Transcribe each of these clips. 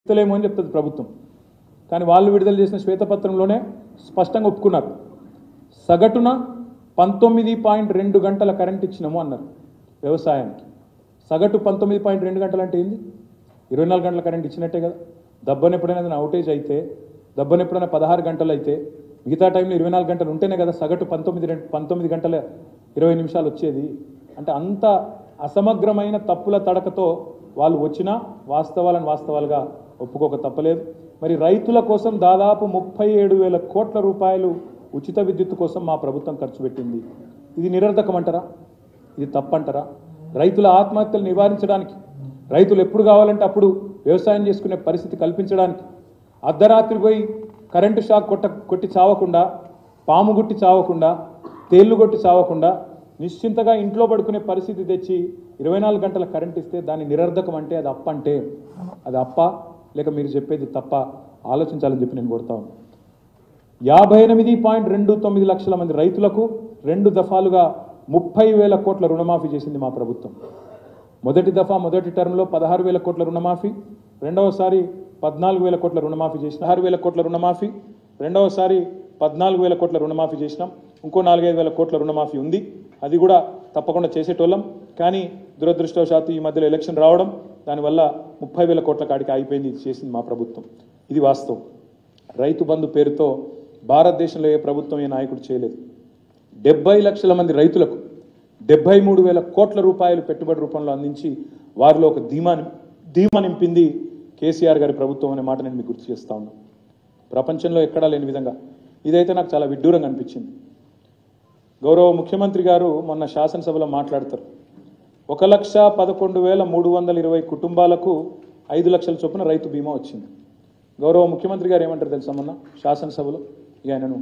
ఇస్తలేమో అని చెప్తుంది ప్రభుత్వం. కానీ వాళ్ళు విడుదల చేసిన శ్వేతపత్రంలోనే స్పష్టంగా ఒప్పుకున్నారు. సగటున 19.2 గంటల కరెంట్ ఇచ్చినాము అన్నారు వ్యవసాయానికి. సగటు 19.2 గంటలు అంటే ఏంది? 24 గంటల కరెంట్ ఇచ్చినట్టే కదా. దబ్బని ఎప్పుడైనా అవుటేజ్ అయితే, దబ్బని ఎప్పుడైనా 16 గంటలు అయితే, మిగతా టైంలో 24 గంటలు ఉంటేనే కదా సగటు 19 గంటల 20 నిమిషాలు వచ్చేది. అంటే అంత అసమగ్రమైన తప్పుల తడకతో వాళ్ళు వచ్చినా వాస్తవాలుగా ఒప్పుకోక తప్పలేదు. మరి రైతుల కోసం దాదాపు 37,000 కోట్ల రూపాయలు ఉచిత విద్యుత్ కోసం మా ప్రభుత్వం ఖర్చు పెట్టింది. ఇది నిరర్ధకం అంటారా? ఇది తప్పంటారా? రైతుల ఆత్మహత్యలు నివారించడానికి, రైతులు ఎప్పుడు కావాలంటే అప్పుడు వ్యవసాయం చేసుకునే పరిస్థితి కల్పించడానికి, అర్ధరాత్రి పోయి కరెంటు షాక్ కొట్టి చావకుండా, పాము గుట్టి చావకుండా, తేళ్లు కొట్టి చావకుండా నిశ్చింతగా ఇంట్లో పడుకునే పరిస్థితి తెచ్చి 24 గంటల కరెంట్ ఇస్తే దాన్ని నిరర్ధకం అంటే అది అప్ప అంటే అది అప్ప లేక మీరు చెప్పేది తప్ప ఆలోచించాలని చెప్పి నేను కోరుతా ఉన్నాను. 58.29 లక్షల మంది రైతులకు 2 దఫాలుగా 30,000 కోట్ల రుణమాఫీ చేసింది మా ప్రభుత్వం. మొదటి దఫా మొదటి టర్మ్లో 16,000 కోట్ల రుణమాఫీ, రెండవసారి 14,000 కోట్ల రుణమాఫీ చేసిన 16,000 కోట్ల రుణమాఫీ, రెండవసారి 14,000 కోట్ల రుణమాఫీ చేసినాం. ఇంకో 4,500 కోట్ల రుణమాఫీ ఉంది. అది కూడా తప్పకుండా చేసేటోళ్ళం. కానీ దురదృష్టవశాత్తు ఈ మధ్యలో ఎలక్షన్ రావడం, దానివల్ల 30,000 కోట్ల కాడికి ఆగిపోయింది. ఇది చేసింది మా ప్రభుత్వం. ఇది వాస్తవం. రైతు బంధు పేరుతో భారతదేశంలో ఏ ప్రభుత్వం ఏ నాయకుడు చేయలేదు. 70 లక్షల మంది రైతులకు 73,000 కోట్ల రూపాయలు పెట్టుబడి రూపంలో అందించి వారిలో ఒక ధీమా నింపింది కేసీఆర్ గారి ప్రభుత్వం అనే మాట నేను మీకు గుర్తు చేస్తా ఉన్నాను. ప్రపంచంలో ఎక్కడా లేని విధంగా ఇదైతే నాకు చాలా విడ్డూరంగా అనిపించింది. గౌరవ ముఖ్యమంత్రి గారు మొన్న శాసనసభలో మాట్లాడతారు, 1,11,320 కుటుంబాలకు 5 లక్షల చొప్పున రైతు బీమా వచ్చింది. గౌరవ ముఖ్యమంత్రి గారు ఏమంటారు తెలుసా? మొన్న శాసనసభలో ఇక ఆయనను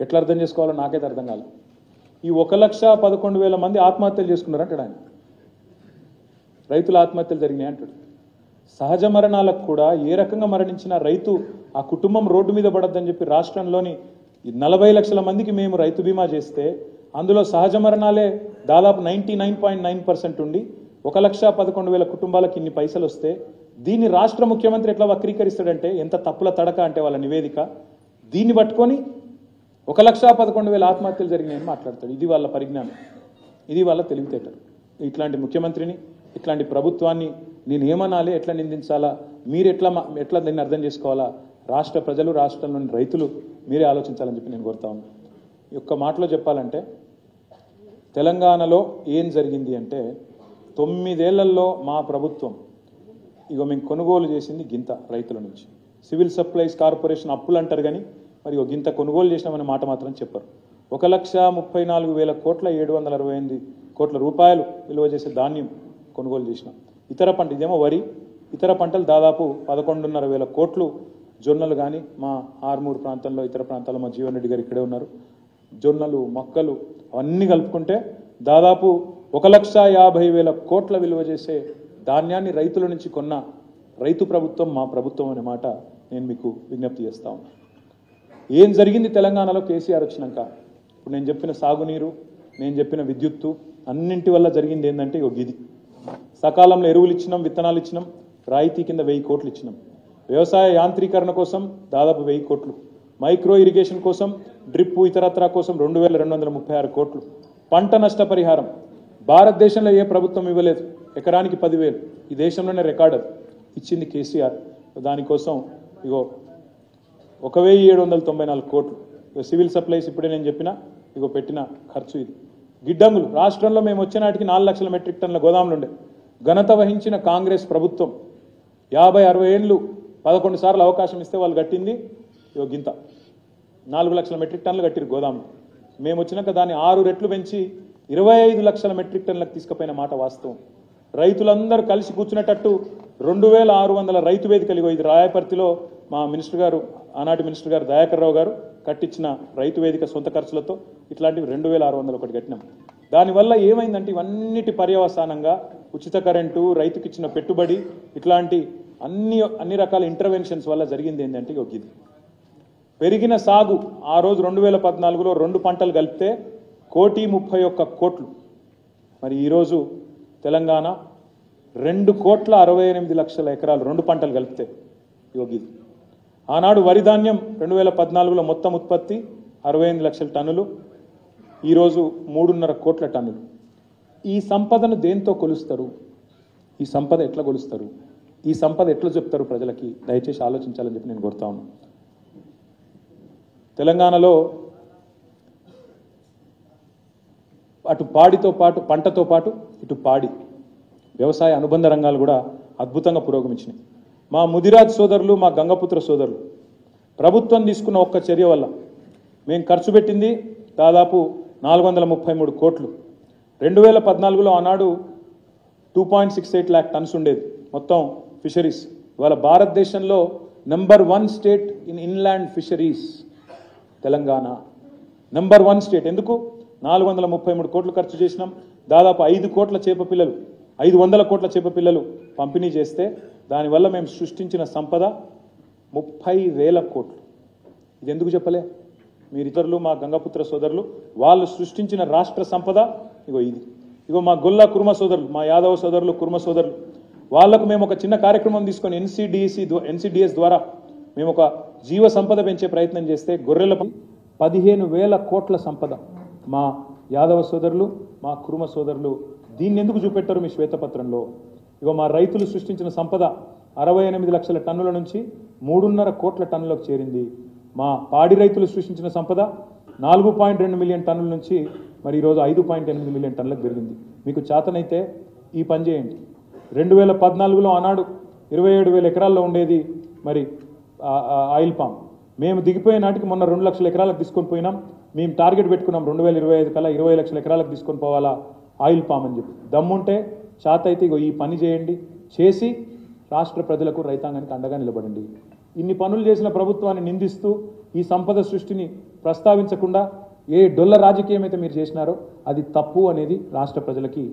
ఎట్లా అర్థం చేసుకోవాలో నాకైతే అర్థం కాలేదు. ఈ 1,11,000 మంది ఆత్మహత్యలు చేసుకున్నారంటాడు ఆయన. రైతుల ఆత్మహత్యలు జరిగినాయి అంటాడు. సహజ మరణాలకు కూడా ఏ రకంగా మరణించిన రైతు ఆ కుటుంబం రోడ్డు మీద పడద్దని చెప్పి రాష్ట్రంలోని 40 లక్షల మందికి మేము రైతు బీమా చేస్తే అందులో సహజ మరణాలే దాదాపు 99.9% ఉండి 1,11,000 కుటుంబాలకు ఇన్ని పైసలు వస్తే దీన్ని రాష్ట్ర ముఖ్యమంత్రి ఎట్లా వక్రీకరిస్తాడంటే ఎంత తప్పుల తడక అంటే వాళ్ళ నివేదిక. దీన్ని పట్టుకొని 1,11,000 ఆత్మహత్యలు జరిగినాయని మాట్లాడతాడు. ఇది వాళ్ళ పరిజ్ఞానం, ఇది వాళ్ళ తెలివితేటలు. ఇట్లాంటి ముఖ్యమంత్రిని, ఇట్లాంటి ప్రభుత్వాన్ని నేను ఏమనాలి, ఎట్లా నిందించాలా, మీరు ఎట్లా దీన్ని అర్థం చేసుకోవాలా, రాష్ట్ర ప్రజలు, రాష్ట్రంలోని రైతులు మీరే ఆలోచించాలని చెప్పి నేను కోరుతా ఉన్నాను. ఈ ఒక్క మాటలో చెప్పాలంటే తెలంగాణలో ఏం జరిగింది అంటే 9 ఏళ్లలో మా ప్రభుత్వం మేము కొనుగోలు చేసింది గింత రైతుల నుంచి. సివిల్ సప్లైస్ కార్పొరేషన్ అప్పులు అంటారు కానీ మరి గింత కొనుగోలు చేసినామనే మాట మాత్రం చెప్పరు. 1,34,000 కోట్ల 768 కోట్ల రూపాయలు విలువ చేసే ధాన్యం కొనుగోలు చేసినాం. ఇతర పంట ఇదేమో వరి, ఇతర పంటలు దాదాపు 11,500 కోట్లు. జొన్నలు కానీ మా ఆర్మూరు ప్రాంతంలో, ఇతర ప్రాంతాల్లో మా జీవన్ రెడ్డి గారు ఇక్కడే ఉన్నారు, జొన్నలు, మొక్కలు అవన్నీ కలుపుకుంటే దాదాపు 1,50,000 కోట్ల విలువ చేసే ధాన్యాన్ని రైతుల నుంచి కొన్న రైతు ప్రభుత్వం మా ప్రభుత్వం అనే మాట నేను మీకు విజ్ఞప్తి చేస్తా ఉన్నాను. ఏం జరిగింది తెలంగాణలో కేసీఆర్ వచ్చినాక? ఇప్పుడు నేను చెప్పిన సాగునీరు, నేను చెప్పిన విద్యుత్తు అన్నింటి వల్ల జరిగింది ఏంటంటే ఇది సకాలంలో ఎరువులు ఇచ్చినాం, విత్తనాలు ఇచ్చినాం, రాయితీ కింద 1000 కోట్లు ఇచ్చినాం. వ్యవసాయ యాంత్రీకరణ కోసం దాదాపు 1000 కోట్లు, మైక్రో ఇరిగేషన్ కోసం, డ్రిప్ ఇతరత్రా కోసం 2,236 కోట్లు, పంట నష్టపరిహారం భారతదేశంలో ఏ ప్రభుత్వం ఇవ్వలేదు, ఎకరానికి 10,000, ఈ దేశంలోనే రికార్డు ఇచ్చింది కేసీఆర్. దానికోసం 1,794 కోట్లు. సివిల్ సప్లైస్ ఇప్పుడే నేను చెప్పిన పెట్టిన ఖర్చు ఇది. గిడ్డంగులు రాష్ట్రంలో మేము వచ్చే నాటికి 4 లక్షల మెట్రిక్ టన్నుల గోదాములు ఉండే. ఘనత వహించిన కాంగ్రెస్ ప్రభుత్వం 50-60 ఏళ్ళు 11 సార్లు అవకాశం ఇస్తే వాళ్ళు కట్టింది గింత 4 లక్షల మెట్రిక్ టన్నులు కట్టిరు గోదాములు. మేము వచ్చినాక దాన్ని 6 రెట్లు పెంచి 25 లక్షల మెట్రిక్ టన్నులకు తీసుకుపోయిన మాట వాస్తవం. రైతులందరూ కలిసి కూర్చునేటట్టు 2,600 రైతు వేదికలు, ఇది రాయపర్తిలో మా మినిస్టర్ గారు, ఆనాటి మినిస్టర్ గారు దయాకర్ రావు గారు కట్టించిన రైతు వేదిక సొంత ఖర్చులతో ఇట్లాంటివి 2,601 కట్టినాం. దానివల్ల ఏమైందంటే ఇవన్నిటి పర్యవసానంగా ఉచిత కరెంటు, రైతుకి ఇచ్చిన పెట్టుబడి, ఇట్లాంటి అన్ని రకాల ఇంటర్వెన్షన్స్ వల్ల జరిగింది ఏంటంటే ఇది పెరిగిన సాగు. ఆ రోజు 2014లో 2 పంటలు కలిపితే 1,31 కోట్లు. మరి ఈరోజు తెలంగాణ 2,68,00,000 ఎకరాలు 2 పంటలు కలిపితే ఇది ఆనాడు వరి ధాన్యం 2014లో మొత్తం ఉత్పత్తి 68 లక్షల టన్నులు, ఈరోజు 3.5 కోట్ల టన్నులు. ఈ సంపదను దేంతో కొలుస్తారు? ఈ సంపద ఎట్లా కొలుస్తారు? ఈ సంపద ఎట్లా చెప్తారు ప్రజలకి? దయచేసి ఆలోచించాలని చెప్పి నేను కోరుతా ఉన్నాను. తెలంగాణలో అటు పాడితో పాటు పంటతో పాటు ఇటు పాడి వ్యవసాయ అనుబంధ రంగాలు కూడా అద్భుతంగా పురోగమించినాయి. మా ముదిరాజ్ సోదరులు, మా గంగపుత్ర సోదరులు ప్రభుత్వం తీసుకున్న ఒక్క చర్య వల్ల మేము ఖర్చు పెట్టింది దాదాపు 433 కోట్లు. 2014లో ఆనాడు 2.68 lakh టన్స్ ఉండేది మొత్తం ఫిషరీస్. ఇవాళ భారతదేశంలో number 1 state in inland fisheries Telangana. Number 1 state. ఎందుకు? 433 కోట్లు ఖర్చు చేసినాం. దాదాపు 500 కోట్ల చేప పిల్లలు పంపిణీ చేస్తే దానివల్ల మేము సృష్టించిన సంపద 30,000 కోట్లు. ఇది ఎందుకు చెప్పలే? మీరు ఇతరులు, మా గంగపుత్ర సోదరులు వాళ్ళు సృష్టించిన రాష్ట్ర సంపద ఇది. ఇగో మా గొల్ల కుర్మ సోదరులు, మా యాదవ సోదరులు, కుర్మ సోదరులు వాళ్లకు మేము ఒక చిన్న కార్యక్రమం తీసుకొని NCDS ద్వారా మేము ఒక జీవ సంపద పెంచే ప్రయత్నం చేస్తే గొర్రెల 15,000 కోట్ల సంపద మా యాదవ సోదరులు, మా కుర్మ సోదరులు. దీన్ని ఎందుకు చూపెట్టారు మీ శ్వేతపత్రంలో? ఇగో మా రైతులు సృష్టించిన సంపద 68 లక్షల టన్నుల నుంచి 3.5 కోట్ల టన్నులకు చేరింది. మా పాడి రైతులు సృష్టించిన సంపద 4.2 మిలియన్ టన్నుల నుంచి మరి ఈరోజు 5.8 మిలియన్ టన్నులకు పెరిగింది. మీకు చేతనైతే ఈ పని చేయండి. 2014లో ఆనాడు 27,000 ఎకరాల్లో ఉండేది మరి ఆయిల్ పామ్. మేము దిగిపోయే నాటికి మొన్న 2 లక్షల ఎకరాలకు తీసుకొని పోయినాం. మేము టార్గెట్ పెట్టుకున్నాం 2025 కల్లా 20 లక్షల ఎకరాలకు తీసుకొని పోవాలా ఆయిల్ పామ్ అని చెప్పి. దమ్ముంటే చేత అయితే ఇగో ఈ పని చేయండి. చేసి రాష్ట్ర ప్రజలకు, రైతాంగానికి అండగా నిలబడండి. ఇన్ని పనులు చేసిన ప్రభుత్వాన్ని నిందిస్తూ ఈ సంపద సృష్టిని ప్రస్తావించకుండా ఏ డొల్ల రాజకీయం అయితే మీరు చేసినారో అది తప్పు అనేది రాష్ట్ర ప్రజలకి